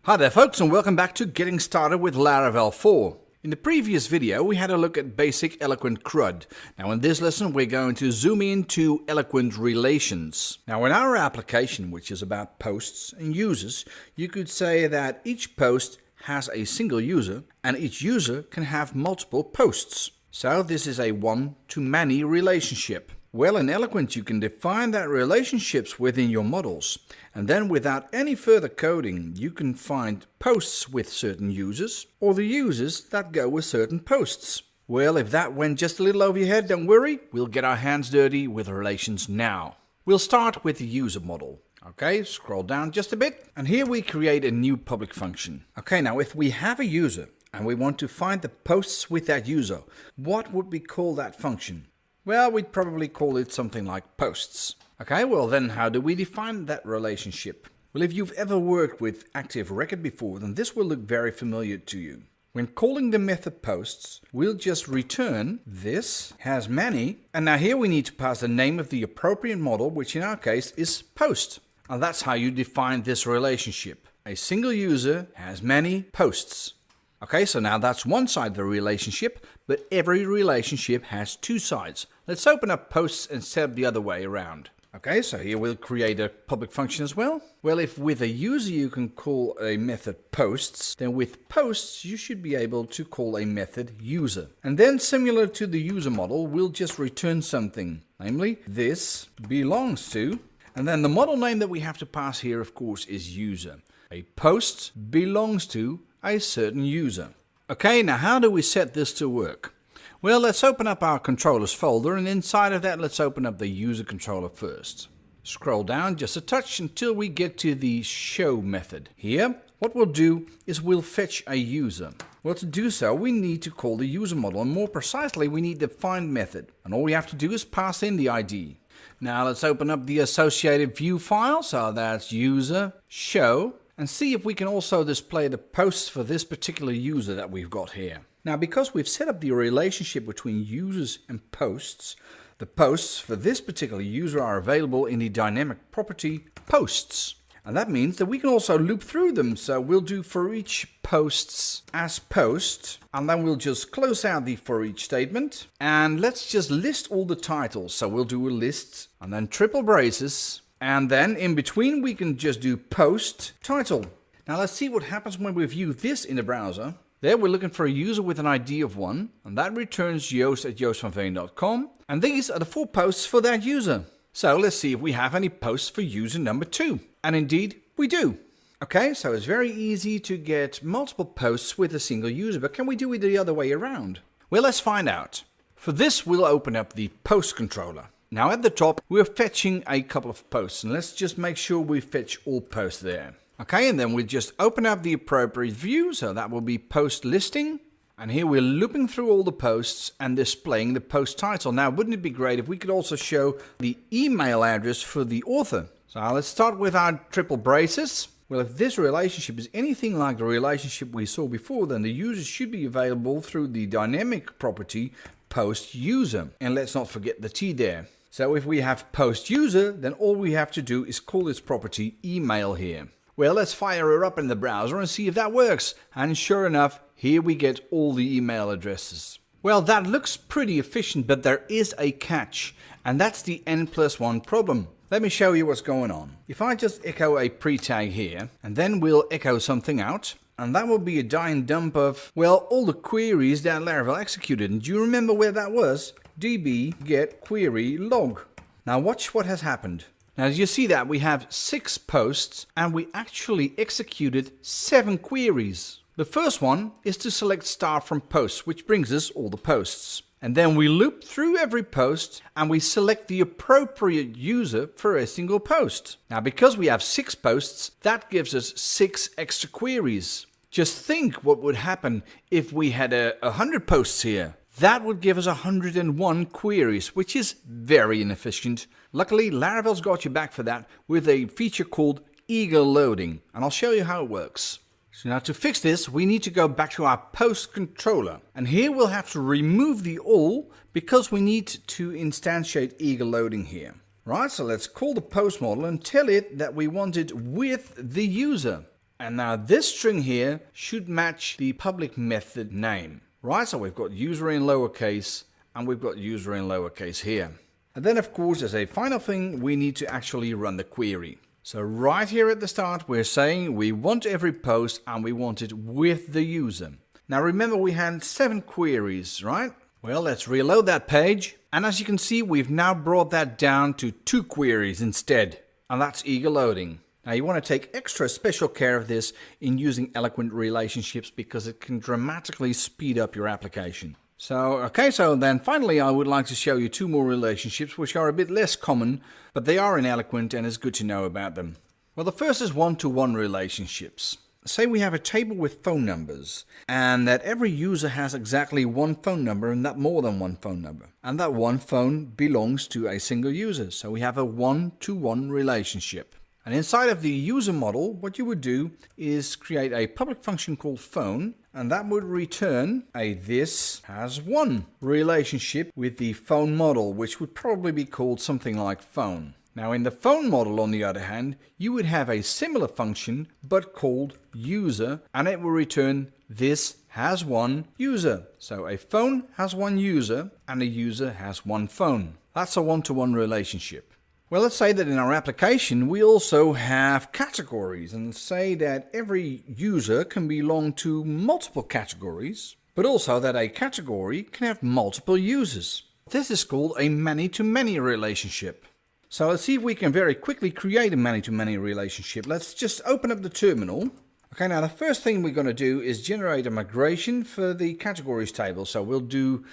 Hi there folks, and welcome back to Getting Started with Laravel 4. In the previous video we had a look at basic Eloquent CRUD. Now in this lesson we're going to zoom into Eloquent relations. Now in our application, which is about posts and users, you could say that each post has a single user and each user can have multiple posts. So this is a one-to-many relationship. Well, in Eloquent you can define that relationships within your models, and then without any further coding you can find posts with certain users or the users that go with certain posts. Well, if that went just a little over your head, don't worry, we'll get our hands dirty with relations now. We'll start with the user model. Okay, scroll down just a bit, and here we create a new public function. Okay, now if we have a user and we want to find the posts with that user, what would we call that function? Well, we'd probably call it something like posts. Okay, well then how do we define that relationship? Well, if you've ever worked with Active Record before, then this will look very familiar to you. When calling the method posts, we'll just return this has many, and now here we need to pass the name of the appropriate model, which in our case is post. And that's how you define this relationship. A single user has many posts. Okay, so now that's one side of the relationship, but every relationship has two sides. Let's open up posts and set up the other way around. Okay, so here we'll create a public function as well. Well, if with a user you can call a method posts, then with posts you should be able to call a method user. And then similar to the user model, we'll just return something, namely this belongs to, and then the model name that we have to pass here, of course, is user. A post belongs to a certain user. Okay, now how do we set this to work? Well, let's open up our controllers folder, and inside of that let's open up the user controller first. Scroll down just a touch until we get to the show method. Here, what we'll do is we'll fetch a user. Well, to do so we need to call the user model, and more precisely we need the find method, and all we have to do is pass in the ID. Now let's open up the associated view file, so that's user show, and see if we can also display the posts for this particular user that we've got here. Now, because we've set up the relationship between users and posts, the posts for this particular user are available in the dynamic property posts. And that means that we can also loop through them. So we'll do for each posts as post, and then we'll just close out the for each statement. And let's just list all the titles. So we'll do a list and then triple braces. And then in between we can just do post title. Now let's see what happens when we view this in the browser. There we're looking for a user with an ID of 1, and that returns joost@joostvanveen.com, and these are the 4 posts for that user. So let's see if we have any posts for user number 2. And indeed we do. Okay, so it's very easy to get multiple posts with a single user, but can we do it the other way around? Well, let's find out. For this we'll open up the post controller. Now at the top we're fetching a couple of posts, and let's just make sure we fetch all posts there. Okay, and then we just open up the appropriate view, so that will be post listing. And here we're looping through all the posts and displaying the post title. Now, wouldn't it be great if we could also show the email address for the author? So let's start with our triple braces. Well, if this relationship is anything like the relationship we saw before, then the user should be available through the dynamic property post user. And let's not forget the T there. So if we have post user, then all we have to do is call this property email here. Well, let's fire her up in the browser and see if that works. And sure enough, here we get all the email addresses. Well, that looks pretty efficient, but there is a catch. And that's the n+1 problem. Let me show you what's going on. If I just echo a pre-tag here, and then we'll echo something out, and that will be a die and dump of, well, all the queries that Laravel executed. And do you remember where that was? db get query log. Now watch what has happened. Now as you see that we have 6 posts and we actually executed 7 queries. The first one is to select star from posts, which brings us all the posts. And then we loop through every post and we select the appropriate user for a single post. Now because we have 6 posts, that gives us 6 extra queries. Just think what would happen if we had 100 posts here. That would give us 101 queries, which is very inefficient. Luckily, Laravel's got you back for that with a feature called eager loading, and I'll show you how it works. So now to fix this, we need to go back to our post controller, and here we'll have to remove the all because we need to instantiate eager loading here. Right, so let's call the post model and tell it that we want it with the user. And now this string here should match the public method name. Right, so we've got user in lowercase and we've got user in lowercase here. And then of course, as a final thing, we need to actually run the query. So right here at the start, we're saying we want every post and we want it with the user. Now remember, we had 7 queries, right? Well, let's reload that page. And as you can see, we've now brought that down to 2 queries instead. And that's eager loading. Now you want to take extra special care of this in using Eloquent relationships because it can dramatically speed up your application. So then finally I would like to show you 2 more relationships which are a bit less common, but they are in Eloquent and it's good to know about them. Well, the first is one-to-one relationships. Say we have a table with phone numbers and that every user has exactly one phone number and not more than one phone number. And that one phone belongs to a single user. So we have a one-to-one relationship. And inside of the user model, what you would do is create a public function called phone, and that would return a this has one relationship with the phone model, which would probably be called something like phone. Now in the phone model, on the other hand, you would have a similar function but called user, and it will return this has one user. So a phone has one user and a user has one phone. That's a one-to-one relationship. Well, let's say that in our application we also have categories, and say that every user can belong to multiple categories, but also that a category can have multiple users. This is called a many-to-many relationship. So let's see if we can very quickly create a many-to-many relationship. Let's just open up the terminal. Okay, now the first thing we're going to do is generate a migration for the categories table. So we'll do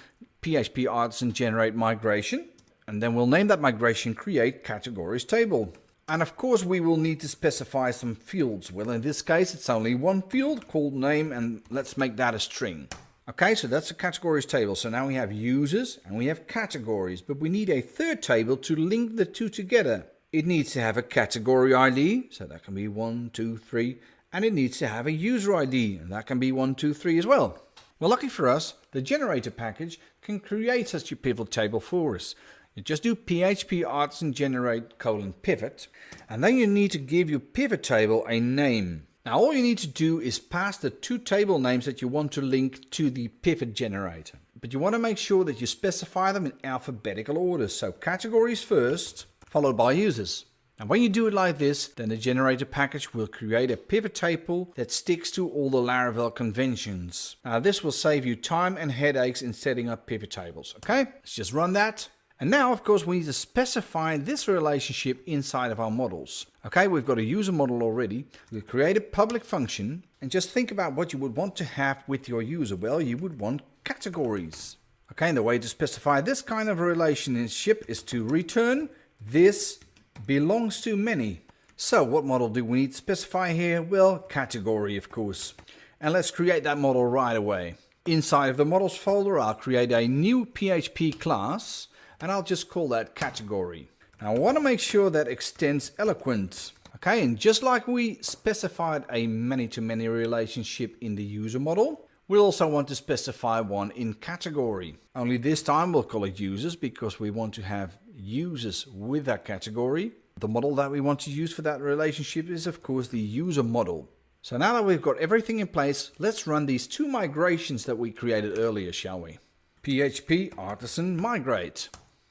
PHP artisan generate migration. And then we'll name that migration create categories table. And of course we will need to specify some fields. Well, in this case it's only one field called name, and let's make that a string. Okay, so that's the categories table. So now we have users and we have categories, but we need a third table to link the two together. It needs to have a category ID, so that can be 1, 2, 3, and it needs to have a user ID, and that can be 1, 2, 3 as well. Well, lucky for us, the generator package can create such a pivot table for us. You just do PHP artisan generate :pivot, and then you need to give your pivot table a name. Now all you need to do is pass the 2 table names that you want to link to the pivot generator. But you want to make sure that you specify them in alphabetical order. So categories first, followed by users. And when you do it like this, then the generator package will create a pivot table that sticks to all the Laravel conventions. Now this will save you time and headaches in setting up pivot tables. Okay, let's just run that. And now, of course, we need to specify this relationship inside of our models. Okay, we've got a user model already. We'll create a public function and just think about what you would want to have with your user. Well, you would want categories. Okay, and the way to specify this kind of relationship is to return this belongs to many. So what model do we need to specify here? Well, category, of course. And let's create that model right away. Inside of the models folder, I'll create a new PHP class, and I'll just call that category. Now I want to make sure that extends Eloquent. Okay, and just like we specified a many-to-many relationship in the user model, we also want to specify one in category. Only this time we'll call it users because we want to have users with that category. The model that we want to use for that relationship is of course the user model. So now that we've got everything in place, let's run these 2 migrations that we created earlier, shall we? PHP artisan migrate.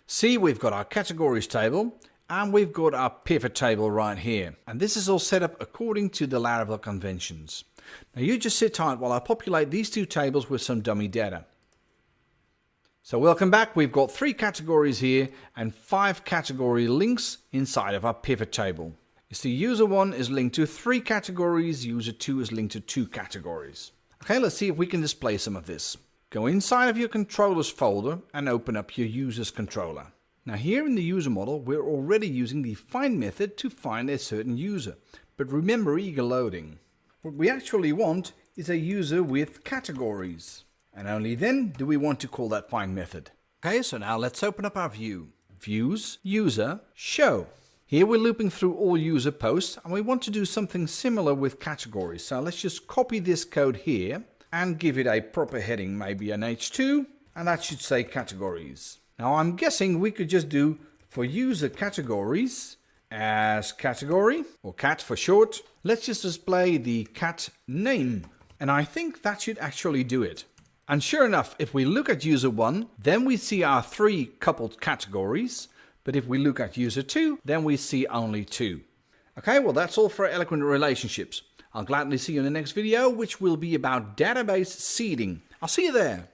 See, we've got our categories table and we've got our pivot table right here. And this is all set up according to the Laravel conventions. Now you just sit tight while I populate these 2 tables with some dummy data. So welcome back. We've got 3 categories here and 5 category links inside of our pivot table. You see, user 1 is linked to 3 categories, user 2 is linked to 2 categories. Okay, let's see if we can display some of this. Go inside of your controllers folder and open up your users controller. Now here in the user model, we're already using the find method to find a certain user. But remember eager loading. What we actually want is a user with categories. And only then do we want to call that find method. Okay, so now let's open up our view. Views, user, show. Here we're looping through all user posts and we want to do something similar with categories. So let's just copy this code here and give it a proper heading, maybe an H2, and that should say categories. Now I'm guessing we could just do for user categories as category, or cat for short. Let's just display the cat name. And I think that should actually do it. And sure enough, if we look at user 1, then we see our 3 coupled categories. But if we look at user 2, then we see only 2. Okay, well that's all for Eloquent relationships. I'll gladly see you in the next video, which will be about database seeding. I'll see you there.